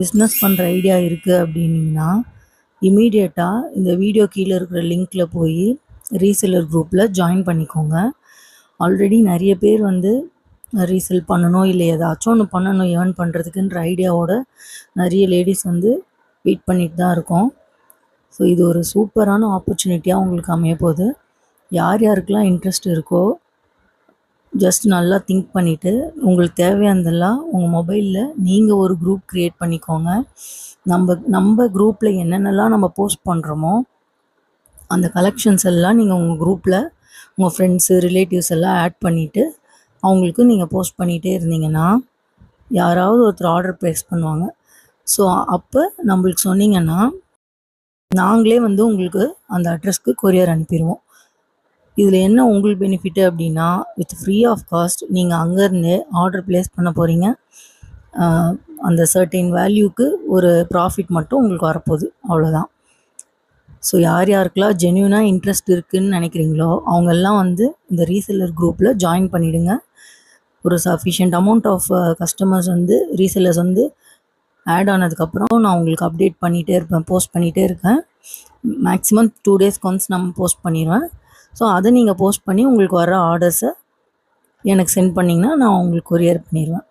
Business பண்ணுற idea இருக்குது அப்படின்னீங்கன்னா, இம்மீடியட்டாக இந்த வீடியோ கீழே இருக்கிற லிங்க்கில் போய் ரீசெல்லர் குரூப்பில் ஜாயின் பண்ணிக்கோங்க. ஆல்ரெடி நிறைய பேர் வந்து ரீசெல் பண்ணணும், இல்லை ஏதாச்சும் ஒன்று பண்ணணும் ஏர்ன் பண்ணுறதுக்குன்ற ஐடியாவோட நிறைய லேடிஸ் வந்து வெயிட் பண்ணிட்டு தான் இருக்கோம். ஸோ இது ஒரு சூப்பரான ஆப்பர்ச்சுனிட்டியாக உங்களுக்கு அமைய போகுது. யார் யாருக்கெல்லாம் இன்ட்ரெஸ்ட் இருக்கோ ஜஸ்ட் நல்லா திங்க் பண்ணிவிட்டு உங்களுக்கு தேவையானதெல்லாம் உங்கள் மொபைலில் நீங்கள் ஒரு குரூப் க்ரியேட் பண்ணிக்கோங்க. நம்ம குரூப்பில் என்னென்னலாம் நம்ம போஸ்ட் பண்ணுறோமோ அந்த கலெக்ஷன்ஸ் எல்லாம் நீங்கள் உங்கள் குரூப்பில் உங்கள் ஃப்ரெண்ட்ஸு ரிலேட்டிவ்ஸ் எல்லாம் ஆட் பண்ணிவிட்டு அவங்களுக்கு நீங்கள் போஸ்ட் பண்ணிகிட்டே இருந்தீங்கன்னா யாராவது ஒருத்தர் ஆர்டர் ப்ளேஸ் பண்ணுவாங்க. ஸோ அப்போ நம்மளுக்கு சொன்னீங்கன்னா நாங்களே வந்து உங்களுக்கு அந்த அட்ரஸ்க்கு கொரியர் அனுப்பிடுவோம். இதில் என்ன உங்களுக்கு பெனிஃபிட்டு அப்படின்னா, வித் ஃப்ரீ ஆஃப் காஸ்ட் நீங்கள் அங்கேருந்தே ஆர்டர் ப்ளேஸ் பண்ண போகிறீங்க. அந்த சர்டைன் வேல்யூக்கு ஒரு ப்ராஃபிட் மட்டும் உங்களுக்கு வரப்போகுது, அவ்வளோதான். ஸோ யார் யாருக்கெல்லாம் ஜென்யூனாக இன்ட்ரெஸ்ட் இருக்குதுன்னு நினைக்கிறீங்களோ அவங்கெல்லாம் வந்து இந்த ரீசெல்லர் குரூப்பில் ஜாயின் பண்ணிவிடுங்க. ஒரு சஃபிஷியன்ட் அமௌண்ட் ஆஃப் கஸ்டமர்ஸ் வந்து ரீசெல்லர்ஸ் வந்து ஆட் ஆனதுக்கப்புறம் நான் உங்களுக்கு அப்டேட் பண்ணிகிட்டே இருப்பேன், போஸ்ட் பண்ணிகிட்டே இருக்கேன். மேக்ஸிமம் 2 டேஸ்க்கு ஒன்ஸ் நம்ம போஸ்ட் பண்ணிடுவேன். ஸோ அதை நீங்கள் போஸ்ட் பண்ணி உங்களுக்கு வர ஆர்டர்ஸை எனக்கு சென்ட் பண்ணிங்கன்னா நான் உங்களுக்கு கொரியர் பண்ணிடுவேன்.